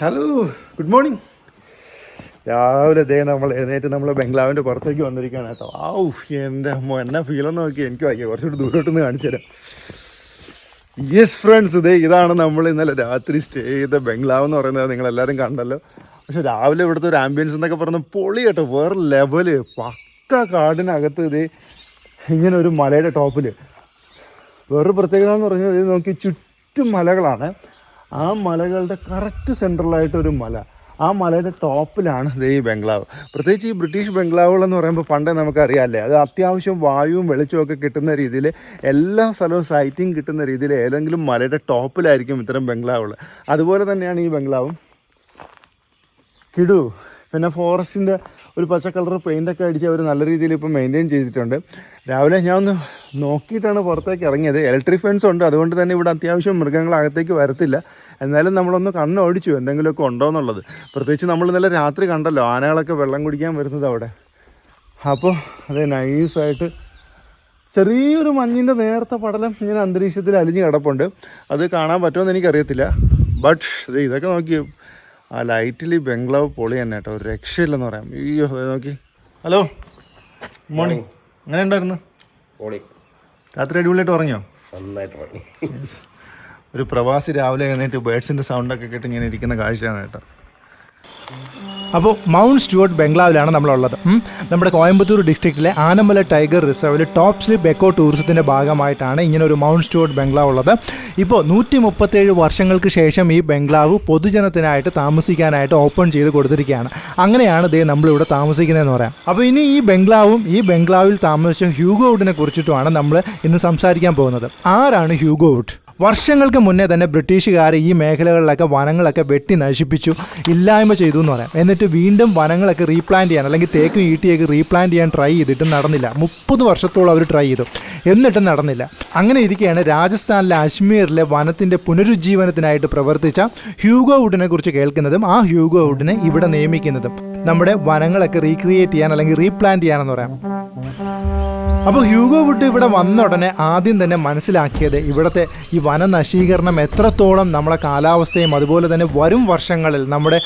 Hello, good morning. രാവിലെ നമ്മൾ എഴുന്നേറ്റ് നമ്മൾ ബംഗ്ലാവിൻ്റെ പുറത്തേക്ക് വന്നിരിക്കുകയാണ് കേട്ടോ. എൻ്റെ അമ്മ എന്നാ ഫീലെന്ന് നോക്കി എനിക്ക് വയ്യ. കുറച്ചുകൂടി ദൂരോട്ടൊന്ന് കാണിച്ചു തരാം. യെസ് ഫ്രണ്ട്സ്, ഇതാണ് നമ്മൾ ഇന്നലെ രാത്രി സ്റ്റേ ചെയ്ത ബംഗ്ലാവ് എന്ന് പറയുന്നത്. നിങ്ങളെല്ലാവരും കണ്ടല്ലോ. പക്ഷെ രാവിലെ ഇവിടുത്തെ ഒരു ആംബിയൻസ് എന്നൊക്കെ പറഞ്ഞാൽ പൊളി കേട്ടോ. വേറെ ലെവല്. പക്ക കാടിനകത്ത് ഇങ്ങനെ ഒരു മലയുടെ ടോപ്പിൽ വേറൊരു പ്രത്യേകത എന്ന് പറഞ്ഞാൽ ഇത് നോക്കി ചുറ്റും മലകളാണ്. ആ മലകളുടെ കറക്റ്റ് സെൻട്രലായിട്ടൊരു മല, ആ മലയുടെ ടോപ്പിലാണ് ഈ ബംഗ്ലാവ്. പ്രത്യേകിച്ച് ഈ ബ്രിട്ടീഷ് ബംഗ്ലാവുകളെന്ന് പറയുമ്പോൾ പണ്ടേ നമുക്കറിയാമല്ലേ, അത് അത്യാവശ്യം വായുവും വെളിച്ചമൊക്കെ കിട്ടുന്ന രീതിയിൽ എല്ലാ സ്ഥലവും സൈറ്റിങ് കിട്ടുന്ന രീതിയിൽ ഏതെങ്കിലും മലയുടെ ടോപ്പിലായിരിക്കും ഇത്തരം ബംഗ്ലാവുകൾ. അതുപോലെ തന്നെയാണ് ഈ ബംഗ്ലാവും. കിടു പിന്നെ ഫോറസ്റ്റിൻ്റെ ഒരു പച്ച കളർ പെയിൻ്റൊക്കെ അടിച്ച് അവർ നല്ല രീതിയിൽ ഇപ്പോൾ മെയിൻറ്റെയിൻ ചെയ്തിട്ടുണ്ട്. രാവിലെ ഞാൻ ഒന്ന് നോക്കിയിട്ടാണ് പുറത്തേക്ക് ഇറങ്ങിയത്. ഇലക്ട്രിക് ഫെൻസ് ഉണ്ട്, അതുകൊണ്ട് തന്നെ ഇവിടെ അത്യാവശ്യം മൃഗങ്ങൾ അകത്തേക്ക് വരത്തില്ല. എന്നാലും നമ്മളൊന്ന് കണ്ണോടിച്ചു എന്തെങ്കിലുമൊക്കെ ഉണ്ടോ എന്നുള്ളത്. പ്രത്യേകിച്ച് നമ്മൾ ഇന്നലെ രാത്രി കണ്ടല്ലോ ആനകളൊക്കെ വെള്ളം കുടിക്കാൻ വരുന്നത് അവിടെ. അപ്പോൾ അതേ നൈസായിട്ട് ചെറിയൊരു മഞ്ഞിൻ്റെ നേർത്ത പടലം ഇങ്ങനെ അന്തരീക്ഷത്തിൽ അലിഞ്ഞ് കിടപ്പുണ്ട്. അത് കാണാൻ പറ്റുമെന്ന് എനിക്കറിയത്തില്ല. ബട്ട് ഇതൊക്കെ നോക്കി ആ ലൈറ്റിൽ ഈ ബംഗ്ലാവ് പൊളി തന്നെ കേട്ടോ, ഒരു രക്ഷയില്ലെന്ന് പറയാം. അയ്യോ നോക്കി. Hello, morning. എങ്ങനെ ഉണ്ടായിരുന്നു? രാത്രി അടിപൊളിയായിട്ട് ഉറങ്ങിയോ? നന്നായിട്ട് ഉറങ്ങി. ഒരു പ്രവാസി രാവിലെ എഴുന്നേറ്റ് ബേഡ്സിൻ്റെ സൗണ്ടൊക്കെ കേട്ട് ഇങ്ങനെ ഇരിക്കുന്ന കാഴ്ചയാണ് കേട്ടോ. അപ്പോൾ മൗണ്ട് സ്റ്റുവർട്ട് ബംഗ്ലാവിലാണ് നമ്മളുള്ളത്. നമ്മുടെ കോയമ്പത്തൂർ ഡിസ്ട്രിക്റ്റിലെ ആനമല ടൈഗർ റിസർവിൽ ടോപ്പ് സ്ലിപ്പ് എക്കോ ടൂറിസത്തിൻ്റെ ഭാഗമായിട്ടാണ് ഇങ്ങനെ ഒരു മൗണ്ട് സ്റ്റുവർട്ട് ബംഗ്ലാവ് ഉള്ളത്. ഇപ്പോൾ 137 വർഷങ്ങൾക്ക് ശേഷം ഈ ബംഗ്ലാവ് പൊതുജനത്തിനായിട്ട് താമസിക്കാനായിട്ട് ഓപ്പൺ ചെയ്ത് കൊടുത്തിരിക്കുകയാണ്. അങ്ങനെയാണ് നമ്മളിവിടെ താമസിക്കുന്നതെന്ന് പറയാം. അപ്പോൾ ഇനി ഈ ബംഗ്ലാവിൽ താമസിച്ച ഹ്യൂഗോ വുഡിനെ കുറിച്ചിട്ടുമാണ് നമ്മൾ ഇന്ന് സംസാരിക്കാൻ പോകുന്നത്. ആരാണ് ഹ്യൂഗോ വുഡ്? വർഷങ്ങൾക്ക് മുന്നേ തന്നെ ബ്രിട്ടീഷുകാർ ഈ മേഖലകളിലൊക്കെ വനങ്ങളൊക്കെ വെട്ടി നശിപ്പിച്ചു, ഇല്ലായ്മ ചെയ്തു എന്ന് പറയാം. എന്നിട്ട് വീണ്ടും വനങ്ങളൊക്കെ റീപ്ലാന്റ് ചെയ്യാൻ, അല്ലെങ്കിൽ തേക്കും ഈട്ടിയൊക്കെ റീപ്ലാന്റ് ചെയ്യാൻ ട്രൈ ചെയ്തിട്ടും നടന്നില്ല. 30 വർഷത്തോളം അവർ ട്രൈ ചെയ്തു, എന്നിട്ടും നടന്നില്ല. അങ്ങനെ ഇരിക്കുകയാണ് രാജസ്ഥാനിലെ അജ്മീറിലെ വനത്തിൻ്റെ പുനരുജ്ജീവനത്തിനായിട്ട് പ്രവർത്തിച്ച ഹ്യൂഗോ വുഡിനെ കുറിച്ച് കേൾക്കുന്നതും ആ ഹ്യൂഗോ വുഡിനെ ഇവിടെ നിയമിക്കുന്നതും. നമ്മുടെ വനങ്ങളൊക്കെ റീക്രിയേറ്റ് ചെയ്യാൻ അല്ലെങ്കിൽ റീപ്ലാന്റ് ചെയ്യാനെന്ന് പറയാം. അപ്പോൾ ഹ്യൂഗോ വുഡ് ഇവിടെ വന്ന ഉടനെ ആദ്യം തന്നെ മനസ്സിലാക്കിയത് ഇവിടുത്തെ ഈ വനനശീകരണം എത്രത്തോളം നമ്മളെ കാലാവസ്ഥയും അതുപോലെ തന്നെ വരും വർഷങ്ങളിൽ നമ്മുടെ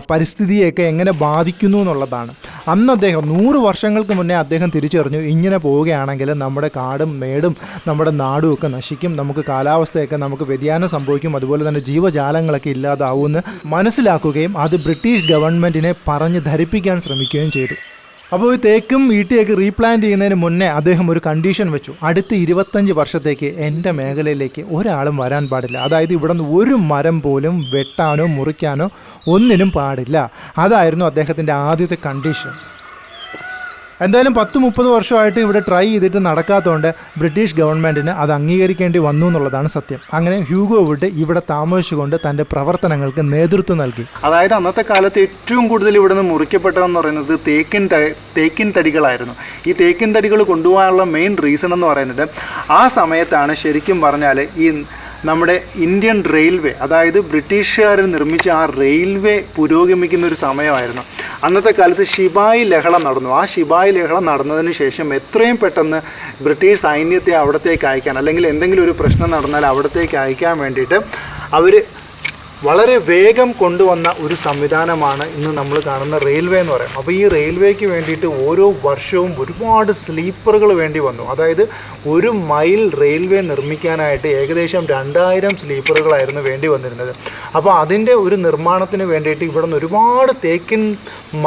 പരിസ്ഥിതിയെയൊക്കെ എങ്ങനെ ബാധിക്കുന്നു എന്നുള്ളതാണ്. അന്ന് അദ്ദേഹം 100 വർഷങ്ങൾക്ക് മുന്നേ അദ്ദേഹം തിരിച്ചറിഞ്ഞു, ഇങ്ങനെ പോവുകയാണെങ്കിൽ നമ്മുടെ കാടും മേടും നമ്മുടെ നാടും ഒക്കെ നശിക്കും, നമുക്ക് കാലാവസ്ഥയൊക്കെ നമുക്ക് വ്യതിയാനം സംഭവിക്കും, അതുപോലെ തന്നെ ജീവജാലങ്ങളൊക്കെ ഇല്ലാതാവുമെന്ന് മനസ്സിലാക്കുകയും അത് ബ്രിട്ടീഷ് ഗവൺമെൻറ്റിനെ പറഞ്ഞ് ധരിപ്പിക്കാൻ ശ്രമിക്കുകയും ചെയ്തു. അപ്പോൾ ഈ തേക്കും ഈട്ടിയൊക്കെ റീപ്ലാന്റ് ചെയ്യുന്നതിന് മുന്നേ അദ്ദേഹം ഒരു കണ്ടീഷൻ വെച്ചു. അടുത്ത 25 വർഷത്തേക്ക് എൻ്റെ മേഖലയിലേക്ക് ഒരാളും വരാൻ പാടില്ല. അതായത് ഇവിടെ നിന്ന് ഒരു മരം പോലും വെട്ടാനോ മുറിക്കാനോ ഒന്നിനും പാടില്ല. അതായിരുന്നു അദ്ദേഹത്തിൻ്റെ ആദ്യത്തെ കണ്ടീഷൻ. എന്തായാലും 10-30 വർഷമായിട്ട് ഇവിടെ ട്രൈ ചെയ്തിട്ട് നടക്കാത്തതുകൊണ്ട് ബ്രിട്ടീഷ് ഗവൺമെൻറ്റിന് അത് അംഗീകരിക്കേണ്ടി വന്നു എന്നുള്ളതാണ് സത്യം. അങ്ങനെ ഹ്യൂഗോ വുഡ് ഇവിടെ താമസിച്ചുകൊണ്ട് തൻ്റെ പ്രവർത്തനങ്ങൾക്ക് നേതൃത്വം നൽകി. അതായത് അന്നത്തെ കാലത്ത് ഏറ്റവും കൂടുതൽ ഇവിടെ നിന്ന് മുറിക്കപ്പെട്ടതെന്ന് പറയുന്നത് തേക്കിൻ തടികളായിരുന്നു. ഈ തേക്കിൻ തടികൾ കൊണ്ടുപോകാനുള്ള മെയിൻ റീസൺ എന്ന് പറയുന്നത് ആ സമയത്താണ് ശരിക്കും പറഞ്ഞാൽ ഈ നമ്മുടെ ഇന്ത്യൻ റെയിൽവേ, അതായത് ബ്രിട്ടീഷുകാർ നിർമ്മിച്ച ആ റെയിൽവേ പുരോഗമിക്കുന്ന ഒരു സമയമായിരുന്നു. അന്നത്തെ കാലത്ത് ശിപായി ലഹള നടന്നു. ആ ശിപായി ലഹള നടന്നതിന് ശേഷം എത്രയും പെട്ടെന്ന് ബ്രിട്ടീഷ് സൈന്യത്തെ അവിടത്തേക്ക് അയക്കാൻ, അല്ലെങ്കിൽ എന്തെങ്കിലും ഒരു പ്രശ്നം നടന്നാൽ അവിടത്തേക്ക് അയക്കാൻ വേണ്ടിയിട്ട് അവർ വളരെ വേഗം കൊണ്ടുവന്ന ഒരു സംവിധാനമാണ് ഇന്ന് നമ്മൾ കാണുന്ന റെയിൽവേ എന്ന് പറയും. അപ്പോൾ ഈ റെയിൽവേക്ക് വേണ്ടിയിട്ട് ഓരോ വർഷവും ഒരുപാട് സ്ലീപ്പറുകൾ വേണ്ടി വന്നു. അതായത് 1 മൈൽ റെയിൽവേ നിർമ്മിക്കാനായിട്ട് ഏകദേശം 2000 സ്ലീപ്പറുകളായിരുന്നു വേണ്ടി വന്നിരുന്നത്. അപ്പോൾ അതിൻ്റെ ഒരു നിർമ്മാണത്തിന് വേണ്ടിയിട്ട് ഇവിടെ നിന്ന് ഒരുപാട് തേക്കിൻ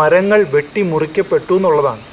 മരങ്ങൾ വെട്ടി മുറിക്കപ്പെട്ടു എന്നുള്ളതാണ്.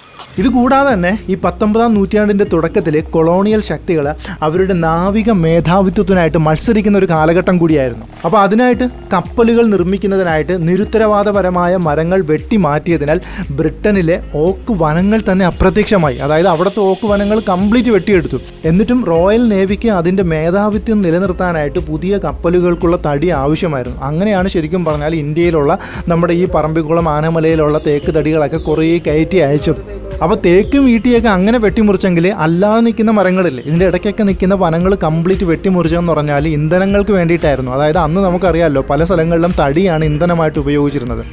ഇതുകൂടാതെ തന്നെ ഈ 19-ാം നൂറ്റാണ്ടിൻ്റെ തുടക്കത്തിൽ കൊളോണിയൽ ശക്തികൾ അവരുടെ നാവിക മേധാവിത്വത്തിനായിട്ട് മത്സരിക്കുന്ന ഒരു കാലഘട്ടം കൂടിയായിരുന്നു. അപ്പോൾ അതിനായിട്ട് കപ്പലുകൾ നിർമ്മിക്കുന്നതിനായിട്ട് നിരുത്തരവാദപരമായ മരങ്ങൾ വെട്ടി മാറ്റിയതിനാൽ ബ്രിട്ടനിലെ ഓക്ക് വനങ്ങൾ തന്നെ അപ്രത്യക്ഷമായി. അതായത് അവിടുത്തെ ഓക്ക് വനങ്ങൾ കംപ്ലീറ്റ് വെട്ടിയെടുത്തു. എന്നിട്ടും റോയൽ നേവിക്ക് അതിൻ്റെ മേധാവിത്വം നിലനിർത്താനായിട്ട് പുതിയ കപ്പലുകൾക്കുള്ള തടി ആവശ്യമായിരുന്നു. അങ്ങനെയാണ് ശരിക്കും പറഞ്ഞാൽ ഇന്ത്യയിലുള്ള നമ്മുടെ ഈ പറമ്പിക്കുളം ആനമലയിലുള്ള തേക്ക് തടികളൊക്കെ കുറേ കയറ്റി അയച്ചത്. അപ്പോൾ തേക്കും ഈട്ടിയൊക്കെ അങ്ങനെ വെട്ടിമുറിച്ചെങ്കിൽ അല്ലാതെ നിൽക്കുന്ന മരങ്ങളില്ലേ, ഇതിൻ്റെ ഇടയ്ക്കൊക്കെ നിൽക്കുന്ന വനങ്ങൾ കംപ്ലീറ്റ് വെട്ടിമുറിച്ചതെന്ന് പറഞ്ഞാൽ ഇന്ധനങ്ങൾക്ക് വേണ്ടിയിട്ടായിരുന്നു. അതായത് അന്ന് നമുക്കറിയാമല്ലോ പല സ്ഥലങ്ങളിലും തടിയാണ് ഇന്ധനമായിട്ട് ഉപയോഗിച്ചിരുന്നത്.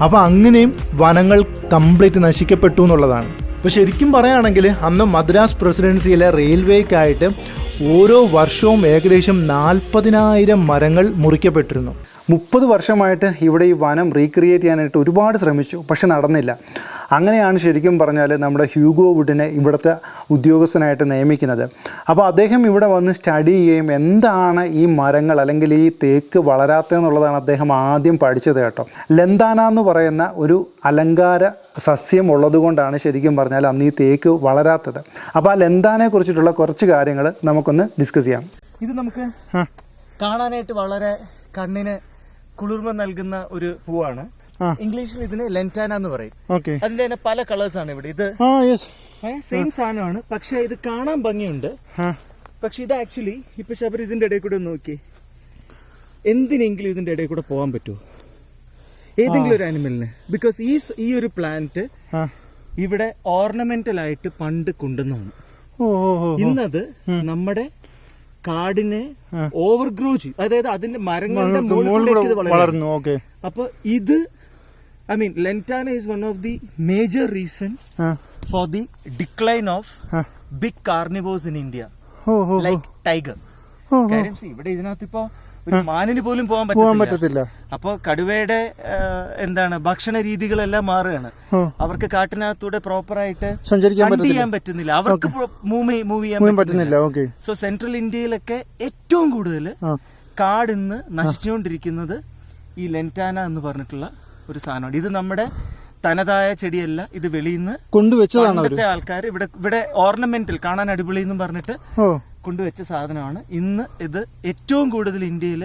അപ്പോൾ അങ്ങനെയും വനങ്ങൾ കംപ്ലീറ്റ് നശിക്കപ്പെട്ടു എന്നുള്ളതാണ്. അപ്പോൾ ശരിക്കും പറയുകയാണെങ്കിൽ അന്ന് മദ്രാസ് പ്രസിഡൻസിയിലെ റെയിൽവേക്കായിട്ട് ഓരോ വർഷവും ഏകദേശം 40,000 മരങ്ങൾ മുറിക്കപ്പെട്ടിരുന്നു. 30 വർഷമായിട്ട് ഇവിടെ ഈ വനം റീക്രിയേറ്റ് ചെയ്യാനായിട്ട് ഒരുപാട് ശ്രമിച്ചു, പക്ഷെ നടന്നില്ല. അങ്ങനെയാണ് ശരിക്കും പറഞ്ഞാൽ നമ്മുടെ ഹ്യൂഗോ വുഡിനെ ഇവിടുത്തെ ഉദ്യോഗസ്ഥനായിട്ട് നിയമിക്കുന്നത്. അപ്പോൾ അദ്ദേഹം ഇവിടെ വന്ന് സ്റ്റഡി ചെയ്യുകയും എന്താണ് ഈ മരങ്ങൾ അല്ലെങ്കിൽ ഈ തേക്ക് വളരാത്തതെന്നുള്ളതാണ് അദ്ദേഹം ആദ്യം പഠിച്ചത് കേട്ടോ. ലന്താന എന്ന് പറയുന്ന ഒരു അലങ്കാര സസ്യം ഉള്ളതുകൊണ്ടാണ് ശരിക്കും പറഞ്ഞാൽ അന്ന് ഈ തേക്ക് വളരാത്തത്. അപ്പോൾ ആ ലന്താനെ കുറിച്ചിട്ടുള്ള കുറച്ച് കാര്യങ്ങൾ നമുക്കൊന്ന് ഡിസ്കസ് ചെയ്യാം. ഇത് നമുക്ക് കാണാനായിട്ട് വളരെ കണ്ണിന് കുളിർമ നൽകുന്ന ഒരു പൂവാണ്. ഇംഗ്ലീഷിൽ ഇതിന് ലെന്റാന എന്ന് പറയും. അതിന്റെ തന്നെ പല കളേഴ്സ് ആണ് ഇവിടെ. ഇത് സെയിം സാധനമാണ്, പക്ഷെ ഇത് കാണാൻ ഭംഗിയുണ്ട്. പക്ഷെ ഇത് ആക്ച്വലി ഇപ്പൊ ശബരി ഇതിന്റെ ഇടയിൽ കൂടെ നോക്കി, എന്തിനെങ്കിലും ഇതിന്റെ ഇടയിൽ കൂടെ പോകാൻ പറ്റുമോ ഏതെങ്കിലും ഒരു ആനിമലിന്? ബിക്കോസ് ഈ ഒരു പ്ലാന്റ് ഇവിടെ ഓർണമെന്റൽ ആയിട്ട് പണ്ട് കൊണ്ടുവന്നതാണ്. ഇന്നത് നമ്മുടെ കാടിനെ ഓവർഗ്രോ ചെയ്യും, അതായത് അതിന്റെ മരങ്ങളുടെ മുകളിലേക്ക് വളർന്നു. അപ്പൊ ഇത് Lantana is one of the major reason for the decline of big carnivores in India, like tiger. കാര്യം ഇവിടെ ഇതിനകത്ത് ഇപ്പൊ ഒരു മാനിന് പോലും പോകാൻ പറ്റത്തില്ല. അപ്പൊ കടുവയുടെ ഭക്ഷണ രീതികളെല്ലാം മാറുകയാണ്. അവർക്ക് കാട്ടിനകത്തൂടെ പ്രോപ്പറായിട്ട് ചെയ്യാൻ പറ്റുന്നില്ല, അവർക്ക് മൂവ് ചെയ്യാൻ പറ്റുന്നില്ല. സോ സെൻട്രൽ ഇന്ത്യയിലൊക്കെ ഏറ്റവും കൂടുതൽ കാടിന്ന് നശിച്ചുകൊണ്ടിരിക്കുന്നത് ഈ ലെന്റാന എന്ന് പറഞ്ഞിട്ടുള്ള ഒരു സാധനമാണ്. ഇത് നമ്മുടെ തനതായ ചെടിയല്ല, ഇത് വെളിയിൽ നിന്ന് കൊണ്ടുവച്ചതാണ്. ആൾക്കാർ ഇവിടെ ഓർണമെന്റൽ കാണാൻ അടിപൊളി എന്നും പറഞ്ഞിട്ട് കൊണ്ടുവച്ച സാധനമാണ്. ഇന്ന് ഇത് ഏറ്റവും കൂടുതൽ ഇന്ത്യയിൽ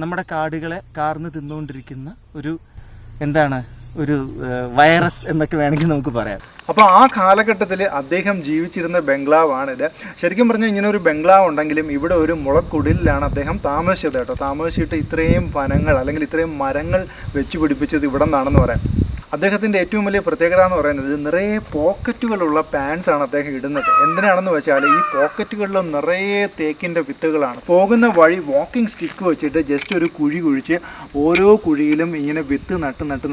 നമ്മുടെ കാടുകളെ കാർന്ന് തിന്നുകൊണ്ടിരിക്കുന്ന ഒരു വൈറസ് എന്നൊക്കെ വേണമെങ്കിൽ നമുക്ക് പറയാം. അപ്പോൾ ആ കാലഘട്ടത്തിൽ അദ്ദേഹം ജീവിച്ചിരുന്ന ബംഗ്ലാവാണിത്. ശരിക്കും പറഞ്ഞാൽ ഇങ്ങനെ ഒരു ബംഗ്ലാവ് ഉണ്ടെങ്കിലും ഇവിടെ ഒരു മുളക്കുടിലാണ് അദ്ദേഹം താമസിച്ചത് കേട്ടോ. താമസിച്ചിട്ട് ഇത്രയും വനങ്ങൾ അല്ലെങ്കിൽ ഇത്രയും മരങ്ങൾ വെച്ച് പിടിപ്പിച്ചത് ഇവിടെ നിന്നാണെന്ന് പറയാം. അദ്ദേഹത്തിൻ്റെ ഏറ്റവും വലിയ പ്രത്യേകത എന്ന് പറയുന്നത് നിറയെ പോക്കറ്റുകളുള്ള പാൻസ് ആണ് അദ്ദേഹം ഇടുന്നത്. എന്തിനാണെന്ന് വെച്ചാൽ ഈ പോക്കറ്റുകളിൽ നിറയെ തേക്കിൻ്റെ വിത്തുകളാണ്. പോകുന്ന വഴി വാക്കിംഗ് സ്റ്റിക്ക് വെച്ചിട്ട് ജസ്റ്റ് ഒരു കുഴി കുഴിച്ച് ഓരോ കുഴിയിലും ഇങ്ങനെ വിത്ത്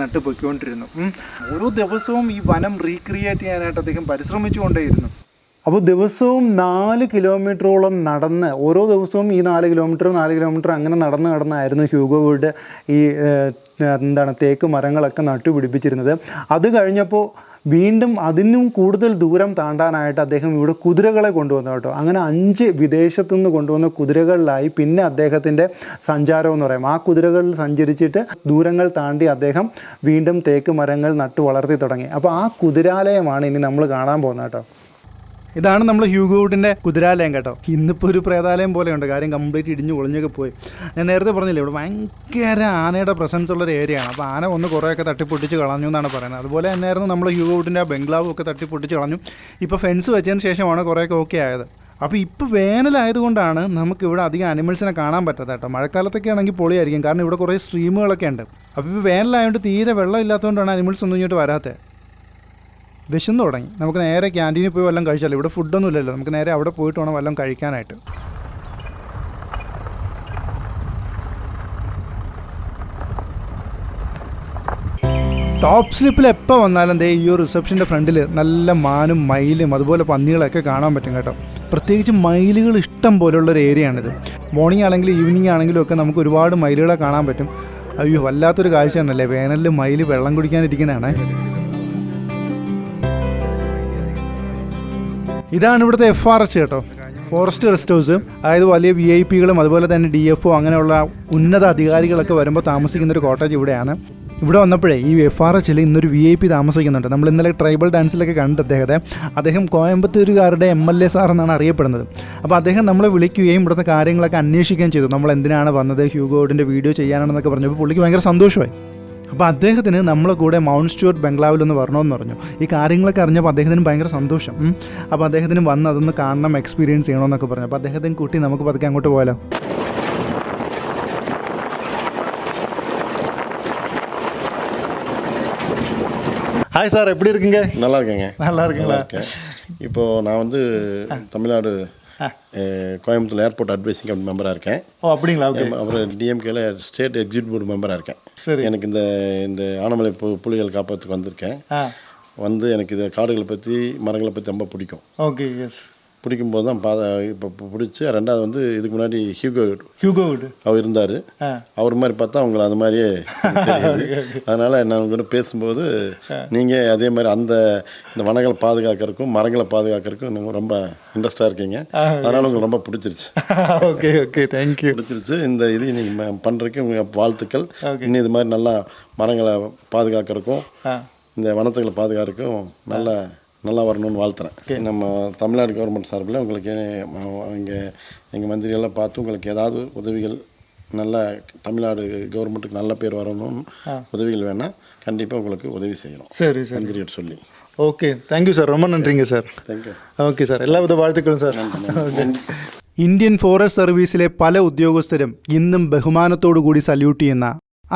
നട്ട് പൊയ്ക്കൊണ്ടിരുന്നു. ഓരോ ദിവസവും ഈ വനം റീക്രിയേറ്റ് ചെയ്യാനായിട്ട് അദ്ദേഹം പരിശ്രമിച്ചുകൊണ്ടേയിരുന്നു. അപ്പോൾ ദിവസവും 4 കിലോമീറ്ററോളം നടന്ന്, ഓരോ ദിവസവും ഈ 4 കിലോമീറ്റർ അങ്ങനെ നടന്നായിരുന്നു ഹ്യൂഗോ വുഡ് ഈ തേക്ക് മരങ്ങളൊക്കെ നട്ടുപിടിപ്പിച്ചിരുന്നത്. അത് കഴിഞ്ഞപ്പോൾ വീണ്ടും അതിനും കൂടുതൽ ദൂരം താണ്ടാനായിട്ട് അദ്ദേഹം ഇവിടെ കുതിരകളെ കൊണ്ടുവന്നു കേട്ടോ. അങ്ങനെ 5 വിദേശത്തുനിന്ന് കൊണ്ടുവന്ന കുതിരകളിലായി പിന്നെ അദ്ദേഹത്തിൻ്റെ സഞ്ചാരം എന്ന് പറയും. ആ കുതിരകളിൽ സഞ്ചരിച്ചിട്ട് ദൂരങ്ങൾ താണ്ടി അദ്ദേഹം വീണ്ടും തേക്ക് മരങ്ങൾ നട്ടു വളർത്തി തുടങ്ങി. അപ്പോൾ ആ കുതിരാലയമാണ് ഇനി നമ്മൾ കാണാൻ പോകുന്നത് കേട്ടോ. ഇതാണ് നമ്മൾ ഹ്യൂഗോ വുഡിൻ്റെ കുതിരാലയം കേട്ടോ. ഇന്നിപ്പോൾ ഒരു പ്രേതാലയം പോലെയുണ്ട്, കാര്യം കംപ്ലീറ്റ് ഇടിഞ്ഞ് ഒളിഞ്ഞൊക്കെ പോയി. ഞാൻ നേരത്തെ പറഞ്ഞില്ലേ ഇവിടെ ഭയങ്കര ആനയുടെ പ്രസൻസ് ഉള്ളൊരു ഏരിയയാണ്. അപ്പോൾ ആന ഒന്ന് കുറേയൊക്കെ തട്ടിപ്പൊട്ടിച്ച് കളഞ്ഞു എന്നാണ് പറയുന്നത്. അതുപോലെ തന്നെയായിരുന്നു നമ്മൾ ഹ്യൂഗോ വുഡിൻ്റെ ആ ബംഗ്ലാവും ഒക്കെ തട്ടിപ്പൊട്ടിച്ച് കളഞ്ഞു. ഇപ്പോൾ ഫെൻസ് വെച്ചതിന് ശേഷമാണ് കുറേയൊക്കെ ഓക്കെ ആയത്. അപ്പോൾ ഇപ്പോൾ വേനലായതുകൊണ്ടാണ് നമുക്കിവിടെ അധികം അനിമൽസിനെ കാണാൻ പറ്റാത്ത കേട്ടോ. മഴക്കാലത്തൊക്കെ ആണെങ്കിൽ പൊളിയായിരിക്കും, കാരണം ഇവിടെ കുറേ സ്ട്രീമുകളൊക്കെ ഉണ്ട്. അപ്പോൾ ഇപ്പോൾ വേനലായതുകൊണ്ട് തീരെ വെള്ളം ഇല്ലാത്തതുകൊണ്ടാണ് അനിമൽസ് ഒന്നും ഇങ്ങോട്ട് വരാത്തത്. വിശന്ന് തുടങ്ങി. നമുക്ക് നേരെ ക്യാൻറ്റീനിൽ പോയി വല്ലതും കഴിച്ചാലോ, ഇവിടെ ഫുഡൊന്നും ഇല്ലല്ലോ, നമുക്ക് നേരെ അവിടെ പോയിട്ട് വേണം വല്ലതും കഴിക്കാനായിട്ട്. ടോപ്പ് സ്ലിപ്പിൽ എപ്പോൾ വന്നാലും ദേ ഈ ഒരു റിസപ്ഷൻ്റെ ഫ്രണ്ടിൽ നല്ല മാനും മയിലും അതുപോലെ പന്നികളൊക്കെ കാണാൻ പറ്റും കേട്ടോ. പ്രത്യേകിച്ച് മയിലുകൾ ഇഷ്ടം പോലുള്ളൊരു ഏരിയയാണിത്. മോർണിംഗ് ആണെങ്കിലും ഈവനിങ് ആണെങ്കിലും ഒക്കെ നമുക്ക് ഒരുപാട് മയിലുകളെ കാണാൻ പറ്റും. അയ്യോ, വല്ലാത്തൊരു കാഴ്ചയാണല്ലേ വേനലിൽ മയിൽ വെള്ളം കുടിക്കാനിരിക്കുന്നതാണ്. ഇതാണ് ഇവിടുത്തെ FRH കേട്ടോ, ഫോറസ്റ്റ് റെസ്റ്റ് ഹൗസ്. അതായത് വലിയ VIPകളും അതുപോലെ തന്നെ DFO അങ്ങനെയുള്ള ഉന്നത അധികാരികളൊക്കെ വരുമ്പോൾ താമസിക്കുന്നൊരു കോട്ടേജ് ഇവിടെയാണ്. ഇവിടെ വന്നപ്പോഴേ ഈ FRHൽ ഇന്നൊരു VIP താമസിക്കുന്നുണ്ട്. നമ്മൾ ഇന്നലെ ട്രൈബൽ ഡാൻസിലൊക്കെ കണ്ട് അദ്ദേഹം കോയമ്പത്തൂരുകാരുടെ MLA സാർ എന്നാണ് അറിയപ്പെടുന്നത്. അപ്പോൾ അദ്ദേഹം നമ്മളെ വിളിക്കുകയും ഇവിടുത്തെ കാര്യങ്ങളൊക്കെ അന്വേഷിക്കുകയും ചെയ്തു. നമ്മൾ എന്തിനാണ് വന്നത്, ഹ്യൂഗോ വുഡിൻ്റെ വീഡിയോ ചെയ്യാനാണെന്നൊക്കെ പറഞ്ഞപ്പോൾ പുള്ളിക്ക് ഭയങ്കര സന്തോഷമായി. അപ്പോൾ അദ്ദേഹത്തിന് നമ്മളെ കൂടെ മൗണ്ട് സ്റ്റുവർട്ട് ബംഗ്ലാവിലൊന്ന് വരണമെന്ന് പറഞ്ഞു. ഈ കാര്യങ്ങളൊക്കെ അറിഞ്ഞപ്പോൾ അദ്ദേഹത്തിന് ഭയങ്കര സന്തോഷം. അപ്പോൾ അദ്ദേഹത്തിന് വന്ന് അതൊന്ന് കാണണം, എക്സ്പീരിയൻസ് ചെയ്യണമെന്നൊക്കെ പറഞ്ഞു. അപ്പോൾ അദ്ദേഹത്തിന് കൂട്ടി നമുക്ക് പതുക്കെ അങ്ങോട്ട് പോയാലോ. ஹாய் சார், எப்படி இருக்கீங்க? நல்லா இருக்கேங்க. நல்லா இருக்குங்களா? இப்போது நான் Tamil Nadu Coimbatore airport advising committee மெம்பராக இருக்கேன். ஓ, அப்படிங்களா? ஓகே. அப்புறம் டிஎம்கேல ஸ்டேட் எக்ஸிக்யூட்டிவ் போர்டு மெம்பராக இருக்கேன். சரி. எனக்கு இந்த ஆனமலை புலிகள் காப்பகத்துக்கு வந்திருக்கேன். வந்து எனக்கு இந்த காடுகளை பற்றி மரங்களை பற்றி ரொம்ப பிடிக்கும். ஓகே. எஸ். பிடிக்கும்போது தான் இப்போ பிடிச்சி. ரெண்டாவது வந்து இதுக்கு முன்னாடி ஹியூகோவுட் அவர் இருந்தார். அவர் மாதிரி பார்த்தா அவங்கள அது மாதிரியே தெரியுது. அதனால் நான் உங்கள்கிட்ட பேசும்போது நீங்கள் அதே மாதிரி இந்த வனங்களை பாதுகாக்கிறதுக்கும் மரங்களை பாதுகாக்கிறதுக்கும் நீங்கள் ரொம்ப இன்ட்ரெஸ்டாக இருக்கீங்க. அதனால் உங்களுக்கு ரொம்ப பிடிச்சிருச்சு. Okay okay, thank you. பிடிச்சிருச்சு. இந்த இது நீங்கள் பண்ணுறதுக்கு உங்கள் வாழ்த்துக்கள். இன்னும் இது மாதிரி நல்லா மரங்களை பாதுகாக்கிறதுக்கும் இந்த வனத்துகளை பாதுகாக்கிறதுக்கும் நல்லா வரணும்னு வாழ்த்துறேன். நம்ம தமிழ்நாடு கவர்மெண்ட் சார்பில் உங்களுக்கு எங்கள் மந்திரியெல்லாம் பார்த்து உங்களுக்கு ஏதாவது உதவிகள் நல்ல தமிழ்நாடு கவர்மெண்ட்டுக்கு நல்ல பேர் வரணும்னு உதவிகள் வேணால் கண்டிப்பாக உங்களுக்கு உதவி செய்கிறோம். சரி சார், மந்திரிகிட்ட சொல்லி. ஓகே, தேங்க்யூ சார், ரொம்ப நன்றிங்க sir. Thank you. Okay sir, എല്ലാവിധ വാഴ്ത്തുക്കളും സാർ. ഇന്ത്യൻ ഫോറസ്റ്റ് സർവീസിലെ പല ഉദ്യോഗസ്ഥരും ഇന്നും ബഹുമാനത്തോടു കൂടി സല്യൂട്ട് ചെയ്യുന്ന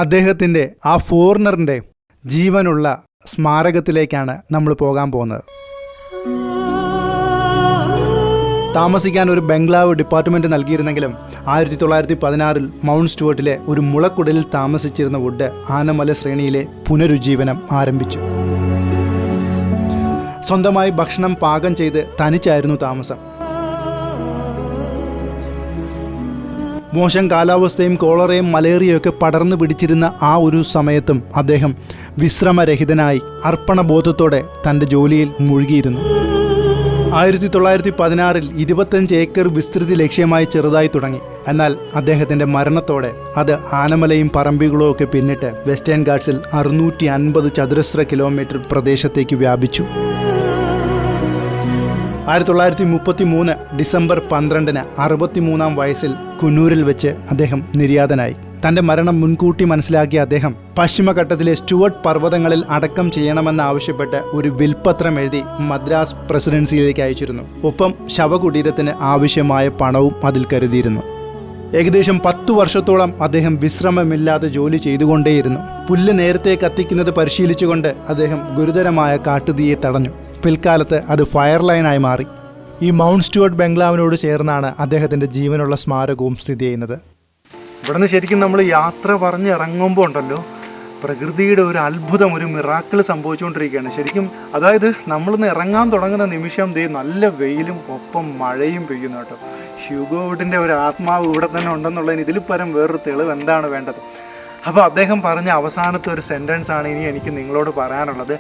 അദ്ദേഹത്തിൻ്റെ ആ ഫോറിനറിൻ്റെ ജീവനുള്ള സ്മാരകത്തിലേക്കാണ് നമ്മൾ പോകാൻ പോകുന്നത്. താമസിക്കാൻ ഒരു ബംഗ്ലാവ് ഡിപ്പാർട്ട്മെൻറ്റ് നൽകിയിരുന്നെങ്കിലും 1916 മൗണ്ട് സ്റ്റുവർട്ടിലെ ഒരു മുളക്കുടലിൽ താമസിച്ചിരുന്ന വുഡ് ആനമല ശ്രേണിയിലെ പുനരുജ്ജീവനം ആരംഭിച്ചു. സ്വന്തമായി ഭക്ഷണം പാകം ചെയ്ത് തനിച്ചായിരുന്നു താമസം. മോശം കാലാവസ്ഥയും കോളറയും മലേറിയയൊക്കെ പടർന്നു പിടിച്ചിരുന്ന ആ ഒരു സമയത്തും അദ്ദേഹം വിശ്രമരഹിതനായി അർപ്പണബോധത്തോടെ തൻ്റെ ജോലിയിൽ മുഴുകിയിരുന്നു. 1916 25 ഏക്കർ വിസ്തൃതി ലക്ഷ്യമായി ചെറുതായി തുടങ്ങി. എന്നാൽ അദ്ദേഹത്തിൻ്റെ മരണത്തോടെ അത് ആനമലയും പറമ്പികളും ഒക്കെ പിന്നിട്ട് വെസ്റ്റേൺ ഗാട്ട്സിൽ 650 ചതുരശ്ര കിലോമീറ്റർ പ്രദേശത്തേക്ക് വ്യാപിച്ചു. 1933 ഡിസംബർ 12 63-ാം വയസ്സിൽ കുന്നൂരിൽ വെച്ച് അദ്ദേഹം നിര്യാതനായി. തൻ്റെ മരണം മുൻകൂട്ടി മനസ്സിലാക്കിയ അദ്ദേഹം പശ്ചിമഘട്ടത്തിലെ സ്റ്റുവർട്ട് പർവ്വതങ്ങളിൽ അടക്കം ചെയ്യണമെന്നാവശ്യപ്പെട്ട് ഒരു വിൽപത്രം എഴുതി മദ്രാസ് പ്രസിഡൻസിയിലേക്ക് അയച്ചിരുന്നു. ഒപ്പം ശവകുടീരത്തിന് ആവശ്യമായ പണവും അതിൽ കരുതിയിരുന്നു. ഏകദേശം 10 വർഷത്തോളം അദ്ദേഹം വിശ്രമമില്ലാതെ ജോലി ചെയ്തുകൊണ്ടേയിരുന്നു. പുല്ല് നേരത്തെ കത്തിക്കുന്നത് പരിശീലിച്ചുകൊണ്ട് അദ്ദേഹം ഗുരുതരമായ കാട്ടുതീയെ തടഞ്ഞു. പിൽക്കാലത്ത് അത് ഫയർ ലൈനായി മാറി. ഈ മൗണ്ട് സ്റ്റുവർട്ട് ബംഗ്ലാവിനോട് ചേർന്നാണ് അദ്ദേഹത്തിൻ്റെ ജീവനുള്ള സ്മാരകവും സ്ഥിതി ചെയ്യുന്നത്. ഇവിടുന്ന് ശരിക്കും നമ്മൾ യാത്ര പറഞ്ഞ് ഇറങ്ങുമ്പോൾ ഉണ്ടല്ലോ, പ്രകൃതിയുടെ ഒരു അത്ഭുതം, ഒരു മിറാക്കിൾ സംഭവിച്ചുകൊണ്ടിരിക്കുകയാണ് ശരിക്കും. അതായത് നമ്മളിന്ന് ഇറങ്ങാൻ തുടങ്ങുന്ന നിമിഷം നല്ല വെയിലും ഒപ്പം മഴയും പെയ്യുന്നു കേട്ടോ. ഹ്യൂഗോവുഡിൻ്റെ ഒരു ആത്മാവ് ഇവിടെ തന്നെ ഉണ്ടെന്നുള്ളതിന് ഇതിൽ പരം വേറൊരു തെളിവ് എന്താണ് വേണ്ടത്? അപ്പോൾ അദ്ദേഹം പറഞ്ഞ അവസാനത്തെ ഒരു സെൻറ്റൻസ് ആണ് ഇനി എനിക്ക് നിങ്ങളോട് പറയാനുള്ളത്.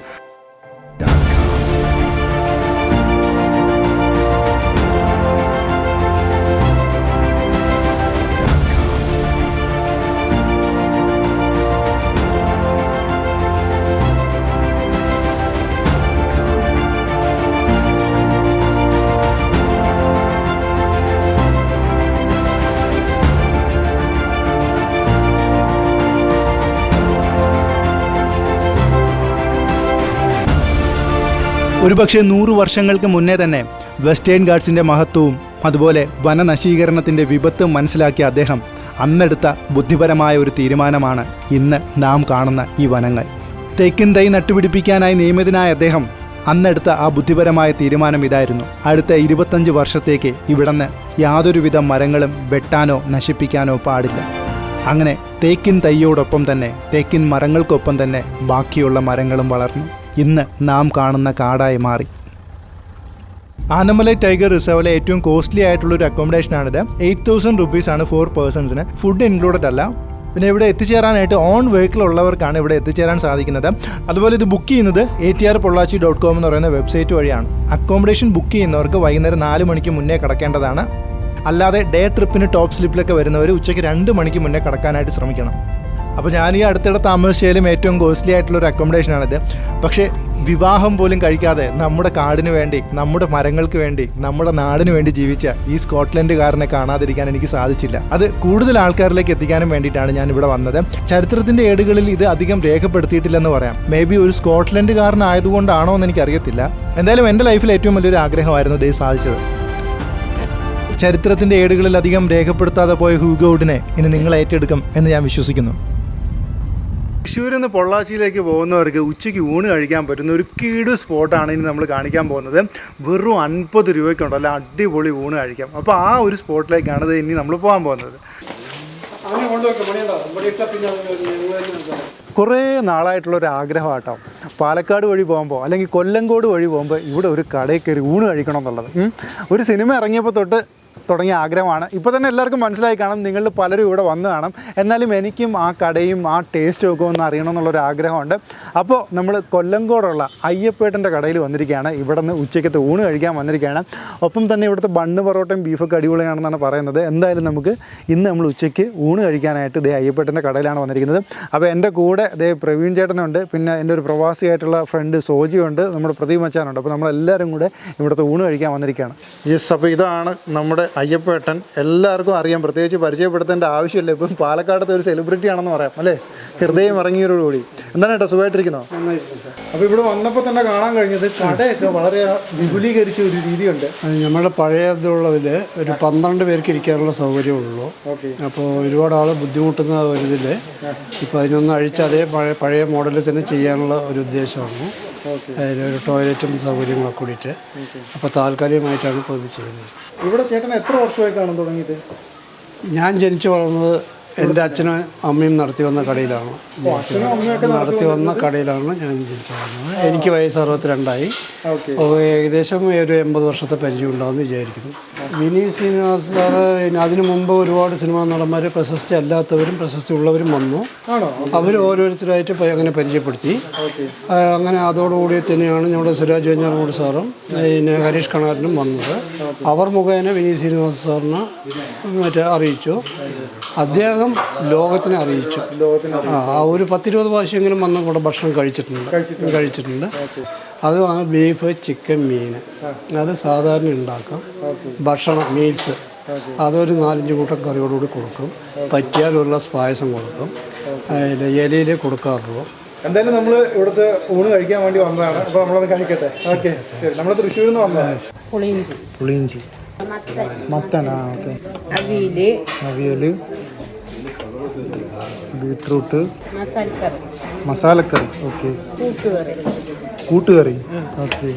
ഒരുപക്ഷെ 100 വർഷങ്ങൾക്ക് മുന്നേ തന്നെ വെസ്റ്റേൺ ഗാട്ട്സിൻ്റെ മഹത്വവും അതുപോലെ വനനശീകരണത്തിൻ്റെ വിപത്തും മനസ്സിലാക്കിയ അദ്ദേഹം അന്നെടുത്ത ബുദ്ധിപരമായ ഒരു തീരുമാനമാണ് ഇന്ന് നാം കാണുന്ന ഈ വനങ്ങൾ. തേക്കിൻ തൈ നട്ടുപിടിപ്പിക്കാനായി നിയമിതനായ അദ്ദേഹം അന്നെടുത്ത ആ ബുദ്ധിപരമായ തീരുമാനം ഇതായിരുന്നു: അടുത്ത 25 വർഷത്തേക്ക് ഇവിടുന്ന് യാതൊരുവിധ മരങ്ങളും വെട്ടാനോ നശിപ്പിക്കാനോ പാടില്ല. അങ്ങനെ തേക്കിൻ തൈയോടൊപ്പം തന്നെ തേക്കിൻ മരങ്ങൾക്കൊപ്പം തന്നെ ബാക്കിയുള്ള മരങ്ങളും വളർന്നു ഇന്ന് നാം കാണുന്ന കാടായി മാറി. ആനമലൈ ടൈഗർ റിസർവിലെ ഏറ്റവും കോസ്റ്റ്ലി ആയിട്ടുള്ളൊരു അക്കോമഡേഷനാണിത്. 8000 റുപ്പീസാണ് 4 പേഴ്സൺസിന്. ഫുഡ് ഇൻക്ലൂഡഡ് അല്ല. പിന്നെ ഇവിടെ എത്തിച്ചേരാനായിട്ട് ഓൺ വെഹിക്കിൾ ഉള്ളവർക്കാണ് ഇവിടെ എത്തിച്ചേരാൻ സാധിക്കുന്നത്. അതുപോലെ ഇത് ബുക്ക് ചെയ്യുന്നത് atrpollachi.com എന്ന് പറയുന്ന വെബ്സൈറ്റ് വഴിയാണ്. അക്കോമഡേഷൻ ബുക്ക് ചെയ്യുന്നവർക്ക് വൈകുന്നേരം 4 മണിക്ക് മുന്നേ കടക്കേണ്ടതാണ്. അല്ലാതെ ഡേ ട്രിപ്പിന് ടോപ്പ് സ്ലിപ്പിലൊക്കെ വരുന്നവർ ഉച്ചയ്ക്ക് 2 മണിക്ക് മുന്നേ കടക്കാനായിട്ട് ശ്രമിക്കണം. അപ്പോൾ ഞാൻ ഈ അടുത്തിടെ താമസിച്ചാലും ഏറ്റവും കോസ്റ്റ്ലി ആയിട്ടുള്ളൊരു അക്കോമഡേഷനാണിത്. പക്ഷേ വിവാഹം പോലും കഴിക്കാതെ നമ്മുടെ കാടിന് വേണ്ടി, നമ്മുടെ മരങ്ങൾക്ക് വേണ്ടി, നമ്മുടെ നാടിന് വേണ്ടി ജീവിച്ച ഈ സ്കോട്ട്ലൻഡുകാരനെ കാണാതിരിക്കാൻ എനിക്ക് സാധിച്ചില്ല. അത് കൂടുതൽ ആൾക്കാരിലേക്ക് എത്തിക്കാനും വേണ്ടിയിട്ടാണ് ഞാൻ ഇവിടെ വന്നത്. ചരിത്രത്തിൻ്റെ ഏടുകളിൽ ഇത് അധികം രേഖപ്പെടുത്തിയിട്ടില്ലെന്ന് പറയാം. മേ ബി ഒരു സ്കോട്ട്ലൻഡുകാരനായതുകൊണ്ടാണോ എന്ന് എനിക്കറിയത്തില്ല. എന്തായാലും എൻ്റെ ലൈഫിൽ ഏറ്റവും വലിയൊരു ആഗ്രഹമായിരുന്നു ഇത് സാധിച്ചത്. ചരിത്രത്തിൻ്റെ ഏടുകളിൽ അധികം രേഖപ്പെടുത്താതെ പോയ ഹ്യൂഗോവുഡിനെ ഇനി നിങ്ങൾ ഏറ്റെടുക്കും എന്ന് ഞാൻ വിശ്വസിക്കുന്നു. തൃശ്ശൂരിൽ നിന്ന് പൊള്ളാച്ചിയിലേക്ക് പോകുന്നവർക്ക് ഉച്ചയ്ക്ക് ഊണ് കഴിക്കാൻ പറ്റുന്ന ഒരു കീടു സ്പോട്ടാണ് ഇനി നമ്മൾ കാണിക്കാൻ പോകുന്നത്. വെറും 50 രൂപയ്ക്കുണ്ടല്ലോ അടിപൊളി ഊണ് കഴിക്കാം. അപ്പോൾ ആ ഒരു സ്പോട്ടിലേക്കാണ് ഇനി നമ്മൾ പോകാൻ പോകുന്നത്. കുറേ നാളായിട്ടുള്ളൊരു ആഗ്രഹം കേട്ടോ, പാലക്കാട് വഴി പോകുമ്പോൾ അല്ലെങ്കിൽ കൊല്ലങ്കോട് വഴി പോകുമ്പോൾ ഇവിടെ ഒരു കടയിൽ കയറി ഊണ് കഴിക്കണം എന്നുള്ളത്. ഒരു സിനിമ ഇറങ്ങിയപ്പോൾ തൊട്ട് തുടങ്ങിയ ആഗ്രഹമാണ്. ഇപ്പോൾ തന്നെ എല്ലാവർക്കും മനസ്സിലായി കാണും, നിങ്ങളിൽ പലരും ഇവിടെ വന്ന് കാണും. എന്നാലും എനിക്കും ആ കടയും ആ ടേസ്റ്റും ഒക്കെ ഒന്ന് അറിയണം എന്നുള്ളൊരു ആഗ്രഹമുണ്ട്. അപ്പോൾ നമ്മൾ കൊല്ലങ്കോടുള്ള അയ്യപ്പേട്ടൻ്റെ കടയിൽ വന്നിരിക്കുകയാണ്. ഇവിടെ നിന്ന് ഉച്ചയ്ക്കത്തെ ഊണ് കഴിക്കാൻ വന്നിരിക്കുകയാണ്. ഒപ്പം തന്നെ ഇവിടുത്തെ ബണ്ണ് പൊറോട്ടയും ബീഫൊക്കെ അടിപൊളിയാണെന്നാണ് പറയുന്നത്. എന്തായാലും നമുക്ക് ഇന്ന് നമ്മൾ ഉച്ചയ്ക്ക് ഊണ് കഴിക്കാനായിട്ട് ദേ അയ്യപ്പേട്ടൻ്റെ കടയിലാണ് വന്നിരിക്കുന്നത്. അപ്പോൾ എൻ്റെ കൂടെ ദേ പ്രവീൺ ചേട്ടനുണ്ട്, പിന്നെ എൻ്റെ ഒരു പ്രവാസിയായിട്ടുള്ള ഫ്രണ്ട് സോജിയുണ്ട്, നമ്മുടെ പ്രദീപ് മച്ചാനുണ്ട്. അപ്പോൾ നമ്മളെല്ലാവരും കൂടെ ഇവിടുത്തെ ഊണ് കഴിക്കാൻ വന്നിരിക്കുകയാണ്. യെസ്, അപ്പോൾ ഇതാണ് നമ്മുടെ അയ്യപ്പേട്ടൻ. എല്ലാവർക്കും അറിയാം, പ്രത്യേകിച്ച് പരിചയപ്പെടുത്തേണ്ട ആവശ്യമില്ല. ഇപ്പം പാലക്കാടത്തെ ഒരു സെലിബ്രിറ്റി ആണെന്ന് പറയാം അല്ലേ, ഹൃദയം ഇറങ്ങിയതോടുകൂടി. എന്താണ് കേട്ടോ, സുഖമായിട്ടിരിക്കുന്നോ? അപ്പോൾ ഇവിടെ വന്നപ്പോൾ തന്നെ കാണാൻ കഴിഞ്ഞത് കടയൊക്കെ വളരെ വിപുലീകരിച്ച ഒരു രീതിയുണ്ട്. നമ്മുടെ പഴയതുള്ളതിൽ ഒരു 12 പേർക്ക് ഇരിക്കാനുള്ള സൗകര്യമുള്ളൂ. അപ്പോൾ ഒരുപാട് ആൾ ബുദ്ധിമുട്ടുന്ന ഒരു ഇതിൽ ഇപ്പോൾ അതിനൊന്ന് അഴിച്ച് അതേ പഴയ മോഡലിൽ തന്നെ ചെയ്യാനുള്ള ഒരു ഉദ്ദേശമാണ്. അതിലൊരു ടോയ്ലറ്റും സൗകര്യങ്ങളൊക്കെ കൂടിയിട്ട്. അപ്പോൾ താൽക്കാലികമായിട്ടാണ് ഇപ്പോൾ ഇത് ചെയ്യുന്നത്. ഇവിടെ ചേട്ടൻ എത്ര വർഷമായി കാണാൻ തുടങ്ങിയിട്ട്? ഞാൻ ജനിച്ചു വളർന്നത് എൻ്റെ അച്ഛനും അമ്മയും നടത്തി വന്ന കടയിലാണ്. നടത്തി വന്ന കടയിലാണ് ഞാൻ ജനിച്ചു വളർന്നത്. എനിക്ക് വയസ്സ് 62ആയി. ഏകദേശം ഒരു 80 വർഷത്തെ പരിചയം ഉണ്ടാകുമെന്ന് വിചാരിക്കുന്നു. വിനീത് ശ്രീനിവാസ് സാറ് അതിനു മുമ്പ് ഒരുപാട് സിനിമാ നടന്മാർ പ്രശസ്തി അല്ലാത്തവരും പ്രശസ്തി ഉള്ളവരും വന്നു. അവർ ഓരോരുത്തരായിട്ട് അങ്ങനെ പരിചയപ്പെടുത്തി. അങ്ങനെ അതോടുകൂടി തന്നെയാണ് നമ്മുടെ സുരാജ് വെഞ്ഞാറമൂട് സാറും പിന്നെ ഹരീഷ് കണാരനും വന്നത്. അവർ മുഖേന വിനീത് ശ്രീനിവാസ് സാറിനെ അറിയിച്ചു. അദ്ദേഹം ലോകത്തിനെ അറിയിച്ചു. ഒരു 10-20 പ്രാവശ്യമെങ്കിലും വന്ന് ഇവിടെ ഭക്ഷണം കഴിച്ചിട്ടുണ്ട്. അത് ബീഫ്, ചിക്കൻ, മീൻ അത് സാധാരണ ഉണ്ടാക്കാം. ഭക്ഷണം മീൽസ് അതൊരു 4-5 കൂട്ടം കറിയോടുകൂടി കൊടുക്കും. പറ്റിയാൽ ഒരു ഗ്ലാസ് പായസം കൊടുക്കും. ഇലയിൽ കൊടുക്കാറുള്ളൂ. എന്തായാലും നമ്മൾ ഇവിടുത്തെ ഊണ് കഴിക്കാൻ വേണ്ടി വന്നതാണ്. അപ്പോൾ നമ്മളത് കഴിക്കട്ടെ. ഓക്കെ, നമ്മൾ തൃശ്ശൂരിൽ നിന്ന് വന്നതാണ്. പുളിയിഞ്ചി, മത്തൻ, ഓക്കെ, അവിയല്, ബീട്രൂട്ട്, മസാലക്കറി, ഓക്കെ, കൂട്ടുകറി, ഓക്കെ,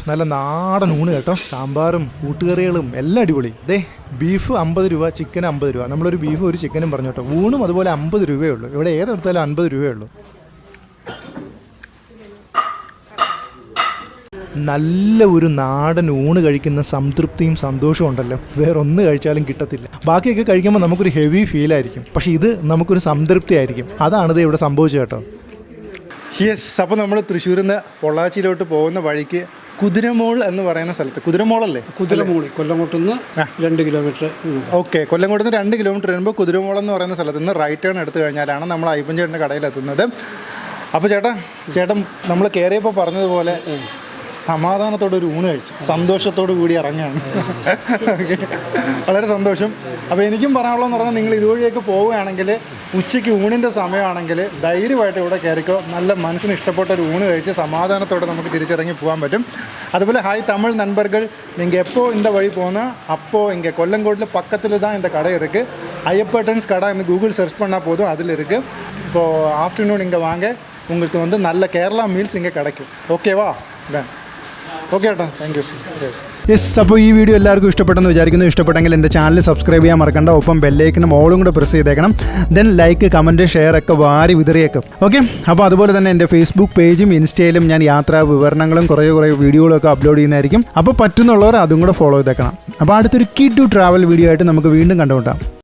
നല്ല നാടൻ ഊണ് കേട്ടോ. സാമ്പാറും കൂട്ടുകറികളും എല്ലാം അടിപൊളി. ദേ ബീഫ് 50 രൂപ, ചിക്കൻ 50 രൂപ. നമ്മളൊരു ബീഫും ഒരു ചിക്കനും പറഞ്ഞു കേട്ടോ. ഊണും അതുപോലെ 50 രൂപയേ ഉള്ളൂ. ഇവിടെ ഏതെടുത്താലും 50 രൂപയേ ഉള്ളൂ. നല്ല ഒരു നാടൻ ഊണ് കഴിക്കുന്ന സംതൃപ്തിയും സന്തോഷവും ഉണ്ടല്ലോ, വേറെ ഒന്ന് കഴിച്ചാലും കിട്ടത്തില്ല. ബാക്കിയൊക്കെ കഴിക്കുമ്പോൾ നമുക്കൊരു ഹെവി ഫീലായിരിക്കും, പക്ഷേ ഇത് നമുക്കൊരു സംതൃപ്തി ആയിരിക്കും. അതാണിത് ഇവിടെ സംഭവിച്ചത് കേട്ടോ. യെസ്, അപ്പോൾ നമ്മൾ തൃശ്ശൂരിൽ നിന്ന് പൊള്ളാച്ചിയിലോട്ട് പോകുന്ന വഴിക്ക് കുതിരമോൾ എന്ന് പറയുന്ന സ്ഥലത്ത്, കുതിരമോളല്ലേ? കുതിരമോളി, കൊല്ലങ്കോട്ട് നിന്ന് 2 കിലോമീറ്റർ. ഓക്കെ, കൊല്ലങ്കോട്ട് നിന്ന് 2 കിലോമീറ്റർ വരുമ്പോൾ കുതിരമോൾ എന്ന് പറയുന്ന സ്ഥലത്ത് നിന്ന് റൈറ്റ് ടേൺ എടുത്തു കഴിഞ്ഞാലാണ് നമ്മൾ അയ്യപ്പൻ ചേട്ടൻ്റെ കടയിലെത്തുന്നത്. അപ്പോൾ ചേട്ടൻ നമ്മൾ കയറിയപ്പോൾ പറഞ്ഞതുപോലെ സമാധാനത്തോടെ ഒരു ഊണ് കഴിച്ചു, സന്തോഷത്തോടു കൂടി ഇറങ്ങുകയാണ്. വളരെ സന്തോഷം. അപ്പോൾ എനിക്കും പറയാനുള്ളതെന്ന് പറഞ്ഞാൽ, നിങ്ങൾ ഇതുവഴിയൊക്കെ പോവുകയാണെങ്കിൽ ഉച്ചയ്ക്ക് ഊണിൻ്റെ സമയമാണെങ്കിൽ ധൈര്യമായിട്ട് ഇവിടെ കയറിക്കോ. നല്ല മനസ്സിന് ഇഷ്ടപ്പെട്ട ഒരു ഊണ് കഴിച്ച് സമാധാനത്തോടെ നമുക്ക് തിരിച്ചിറങ്ങി പോകാൻ പറ്റും. അതുപോലെ ഹായ് തമിഴ് നண்பர்கள், நீங்கள் எப்போ இந்த வழி போனால் அப்போது இங்கே கொல்லங்கோட்டில் பக்கத்தில் தான் இந்த கடை இருக்குது. ஐயப்பேட்டன்ஸ் கடை இந்த கூகுள் சர்ச் பண்ணால் போதும், அதில் இருக்குது. இப்போது ஆஃப்டர்நூன் இங்கே வாங்க, உங்களுக்கு வந்து நல்ல கேரளா மீல்ஸ் இங்கே கிடைக்கும். ஓகேவா? டன். ഓക്കെ ഏട്ടാ, താങ്ക് യു. യെസ്, അപ്പോൾ ഈ വീഡിയോ എല്ലാവർക്കും ഇഷ്ടപ്പെട്ടെന്ന് വിചാരിക്കുന്നു. ഇഷ്ടപ്പെട്ടെങ്കിൽ എൻ്റെ ചാനൽ സബ്സ്ക്രൈബ് ചെയ്യാൻ മറക്കണ്ട. ഒപ്പം ബെല്ലൈക്കനും ഓളും കൂടെ പ്രസ് ചെയ്തേക്കണം. ദെൻ ലൈക്ക്, കമൻറ്റ്, ഷെയർ ഒക്കെ വാരി വിതറിയേക്കും. ഓക്കെ, അപ്പോൾ അതുപോലെ തന്നെ എൻ്റെ ഫേസ്ബുക്ക് പേജും ഇൻസ്റ്റയിലും ഞാൻ യാത്രാ വിവരണങ്ങളും കുറേ വീഡിയോകളൊക്കെ അപ്ലോഡ് ചെയ്യുന്നതായിരിക്കും. അപ്പോൾ പറ്റുന്നുള്ളവർ അതും കൂടെ ഫോളോ ചെയ്തേക്കണം. അപ്പോൾ അടുത്തൊരു കിഡ് ടു ട്രാവൽ വീഡിയോ ആയിട്ട് നമുക്ക് വീണ്ടും കണ്ടുമുട്ടാം.